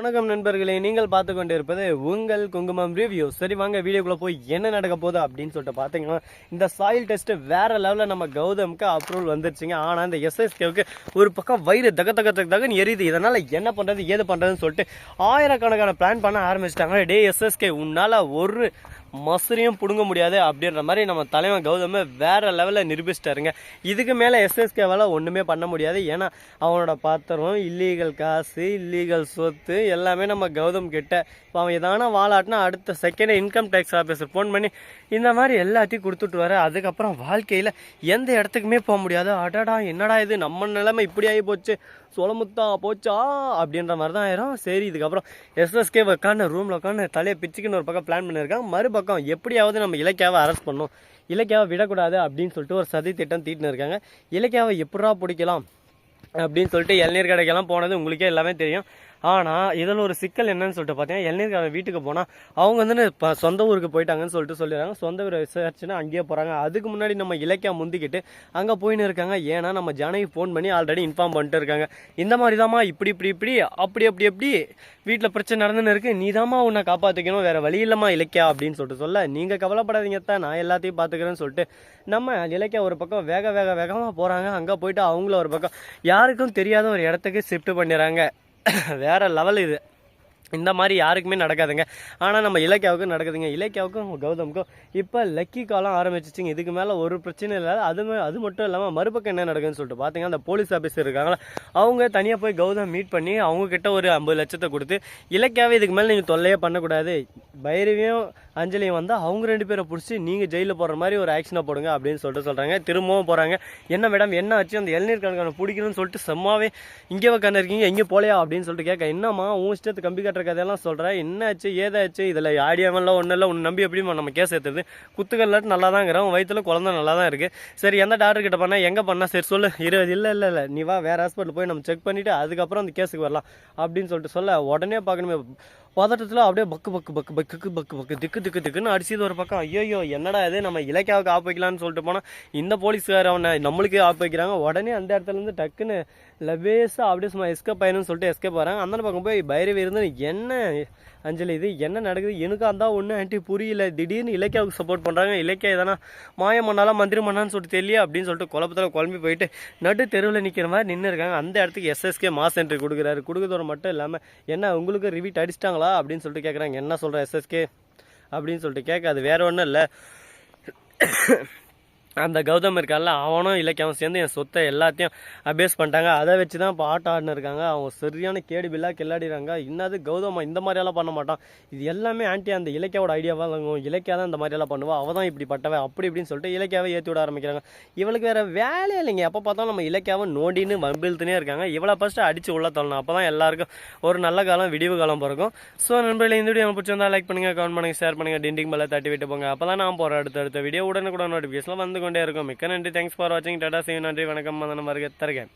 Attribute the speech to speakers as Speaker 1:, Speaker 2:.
Speaker 1: வணக்கம் நண்பர்களே, நீங்கள் பார்த்து கொண்டு இருப்பது உங்கள் குங்குமம் ரிவ்யூ. சரி வாங்க வீடியோக்குள்ள போய் என்ன நடக்க போகுது அப்படின்னு சொல்லிட்டு பார்த்தீங்கன்னா, இந்த சாயில் டெஸ்ட் வேற லெவலில் நம்ம கௌதமுக்கு அப்ரூவல் வந்துருச்சுங்க. ஆனால் இந்த எஸ்எஸ்கேவுக்கு ஒரு பக்கம் வயிறு தக தக தக தகன்னு எரியுது. இதனால் என்ன பண்ணுறது ஏது பண்ணுறதுன்னு சொல்லிட்டு ஆயிரக்கணக்கான பிளான் பண்ண ஆரம்பிச்சிட்டாங்க. டே எஸ்எஸ்கே, உன்னால் ஒரு மசுரையும் பிடுங்க முடியாது அப்படின்ற மாதிரி நம்ம தலைவன் கௌதம வேற லெவலில் நிரூபிச்சிட்டாருங்க. இதுக்கு மேலே எஸ்எஸ்கேவால் ஒன்றுமே பண்ண முடியாது. ஏன்னா அவனோட பாத்திரம், இல்லீகல் காசு, இல்லீகல் சொத்து எல்லாமே நம்ம கௌதம் கிட்ட. இப்போ அவன் எதான வாழாட்டினா அடுத்த second income tax officer phone பண்ணி இந்த மாதிரி எல்லாத்தையும் கொடுத்துட்டு வர. அதுக்கப்புறம் வாழ்க்கையில் எந்த இடத்துக்குமே போக முடியாது. அடடா என்னடா இது, நம்ம நிலைமை இப்படி ஆகி போச்சு, சொலமுத்தா போச்சா அப்படின்ற மாதிரி தான் ஆயிரும். சரி, இதுக்கப்புறம் எஸ்எஸ்கே உட்காந்து ரூமில் உட்காந்து தலையை பிச்சுக்குன்னு ஒரு பக்கம் பிளான் பண்ணியிருக்காங்க. மறுபக்கம் எப்படியாவது நம்ம இலக்கியாவை அரெஸ்ட் பண்ணணும், இலக்கியாவை விடக்கூடாது அப்படின்னு சொல்லிட்டு ஒரு சதி திட்டம் தீட்டுன்னு இருக்காங்க. இலக்கியாவை எப்படா பிடிக்கலாம் அப்படின்னு சொல்லிட்டு இளநீர் கடைக்கெல்லாம் போனது உங்களுக்கே எல்லாமே தெரியும். ஆனால் இதில் ஒரு சிக்கல் என்னன்னு சொல்லிட்டு பார்த்தீங்கன்னா, இளநீர் கடை வீட்டுக்கு போனால் அவங்க வந்து இப்போ சொந்த ஊருக்கு போயிட்டாங்கன்னு சொல்லிட்டு சொல்லிடுறாங்க. சொந்த ஊர் விசாரிச்சுன்னா அங்கேயே போகிறாங்க. அதுக்கு முன்னாடி நம்ம இலக்கியா முந்திக்கிட்டு அங்கே போயின்னு இருக்காங்க. ஏன்னா நம்ம ஜானகி ஃபோன் பண்ணி ஆல்ரெடி இன்ஃபார்ம் பண்ணிட்டு இருக்காங்க. இந்த மாதிரி தாம்மா இப்படி இப்படி இப்படி அப்படி அப்படி எப்படி வீட்டில் பிரச்சனை நடந்துன்னு இருக்குது, நீ தாம்மா உன்னை காப்பாற்றிக்கணும், வேறு வழி இல்லைம்மா இலக்கியா அப்படின்னு சொல்லிட்டு சொல்ல, நீங்கள் கவலைப்படாதீங்க தான், நான் எல்லாத்தையும் பார்த்துக்கிறேன்னு சொல்லிட்டு நம்ம இலக்கியா ஒரு பக்கம் வேகமாக போகிறாங்க. அங்கே போயிட்டு அவங்கள ஒரு பக்கம் யாருக்கும் தெரியாத ஒரு இடத்துக்கு ஷிஃப்ட் பண்ணிடுறாங்க. வேற லெவல் இது. இந்த மாதிரி யாருக்குமே நடக்காதுங்க. ஆனால் நம்ம இலக்கியாவுக்கும் நடக்குதுங்க. இலக்கியாவுக்கும் கௌதமுக்கும் இப்போ லக்கி காலம் ஆரம்பிச்சிச்சிங்க. இதுக்கு மேலே ஒரு பிரச்சனை இல்லை. அது மட்டும் இல்லாமல் மறுபக்கம் என்ன நடக்குதுன்னு சொல்லிட்டு பார்த்தீங்கன்னா, அந்த போலீஸ் ஆஃபீஸர் இருக்காங்களா, அவங்க தனியாக போய் கௌதம் மீட் பண்ணி அவங்கக்கிட்ட ஒரு 50 லட்சத்தை கொடுத்து, இலக்கியாவே இதுக்கு மேலே நீங்கள் தொல்லையே பண்ணக்கூடாது, பைரவியும் அஞ்சலியும் வந்தால் அவங்க 2 பேரை பிடிச்சி நீங்கள் ஜெயிலில் போடுற மாதிரி ஒரு ஆக்ஷனை போடுங்க அப்படின்னு சொல்லிட்டு சொல்கிறாங்க. திரும்பவும் போகிறாங்க. என்ன மேடம் என்ன ஆச்சு, அந்த இளநீர் கணக்கான பிடிக்கணும்னு சொல்லிட்டு செம்மாவே இங்கே உட்காந்து இருக்கீங்க, எங்கே போலையா அப்படின்னு சொல்லிட்டு கேட்க, என்னம்மா உன் இஷ்டத்து கம்பி கட்டுற கதையெல்லாம் சொல்கிறேன், என்னாச்சு ஏதாச்சு, இதில் ஆடியாமெல்லாம் ஒன்றும் இல்லை, உன்னை நம்பி எப்படிமா நம்ம கேஸ் ஏற்றுறது, குத்துக்கல்லாட்டு நல்லா தான் இருக்கிறோம், வயிற்றுல குழந்தை நல்லா தான் இருக்குது, சரி எந்த டாக்டர் கிட்ட பண்ணால் எங்கே பண்ணால் சரி சொல்லு, இல்லை நீ வா வேறு ஹாஸ்பிட்டல் போய் நம்ம செக் பண்ணிவிட்டு அதுக்கப்புறம் அந்த கேஸுக்கு வரலாம் அப்படின்னு சொல்லிட்டு சொல்ல, உடனே பார்க்கணுமே பதட்டத்தில் அப்படியே பக்கு திக்குன்னு அடிச்சது ஒரு பக்கம். ஐயோ என்னடா இது, நம்ம இலக்கியாவுக்கு ஆப் வைக்கலான்னு சொல்லிட்டு போனால் இந்த போலீஸ்கார் அவனை நம்மளுக்கே ஆப் வைக்கிறாங்க. உடனே அந்த இடத்துலேருந்து டக்குன்னு லவேஸாக அப்படியே சும்மா எஸ்கேப் ஆயிடும்னு சொல்லிட்டு எஸ்கேப் வராங்க. அந்த பக்கம் போய் பைரவி இருந்து, என்ன அஞ்சலி இது என்ன நடக்குது, எனக்கு அந்த ஒன்று ஆண்டி புரியல, திடீர்னு இலக்கியாவுக்கு சப்போர்ட் பண்ணுறாங்க, இலக்கியா எதனா மாயம் பண்ணாலும் மந்திரி பண்ணான்னு சொல்லிட்டு தெரியல அப்படின்னு சொல்லிட்டு குழப்பத்தில் குழம்பி போயிட்டு நடு தெருவில் நிற்கிற மாதிரி நின்று இருக்காங்க. அந்த இடத்துக்கு எஸ்எஸ்கே மாஸ் என்ட்ரி கொடுக்குறதோட மட்டும் இல்லாமல், என்ன உங்களுக்கு ரிவீட் அடிச்சிட்டாங்களா அப்படின்னு சொல்லிட்டு கேட்குறாங்க. என்ன சொல்கிற எஸ்எஸ்கே அப்படின்னு சொல்லிட்டு கேட்க, அது வேற ஒன்றும் இல்லை, அந்த கௌதம் இருக்கான்ல, அவனும் இலக்கியாவும் சேர்ந்து என் சொத்தை எல்லாத்தையும் அபேஸ் பண்ணிட்டாங்க. அதை வச்சு தான் இப்போ ஆட்ட ஆடினு இருக்காங்க. அவங்க சரியான கேடு பில்லாக கில்லாடிறாங்க. இன்னது கௌதம் இந்த மாதிரியெல்லாம் பண்ண மாட்டான், இது எல்லாமே ஆன்டி அந்த இலக்கியாவோட ஐடியாவாக இருக்கும், இலக்கியா தான் இந்த மாதிரியெல்லாம் பண்ணுவா, அவள் தான் இப்படி பட்டவன் அப்படி இப்படின்னு சொல்லிட்டு இலக்கியாவை ஏற்றி விட ஆரம்பிக்கிறாங்க. இவளுக்கு வேறு வேலையே இல்லைங்க, எப்போ பார்த்தாலும் நம்ம இலக்கியாவை நோண்டின்னு வம்பிழுத்துனே இருக்காங்க. இவளை ஃபஸ்ட்டு அடித்து உள்ள தள்ளணும், அப்போ தான் எல்லாருக்கும் ஒரு நல்ல காலம் விடிவு காலம் பிறக்கும். ஸோ நண்பர்களே, இந்த வீடியோ பிடிச்சிருந்தா லைக் பண்ணுங்கள், கமெண்ட் பண்ணுங்கள், ஷேர் பண்ணுங்கள், டிண்டிங் பெல்லை தட்டி விட்டு போங்க. அப்போ தான் நான் போகிற அடுத்த வீடியோ உடனுக்குடன் நோட்டிஃபிகேஷன் வந்து கொண்டே இருக்கும். மிக்க நன்றி, தேங்க்ஸ் ஃபார் வாட்சிங், டாடா, see you, நன்றி, வணக்கம், மதனம் வருக தருகேன்.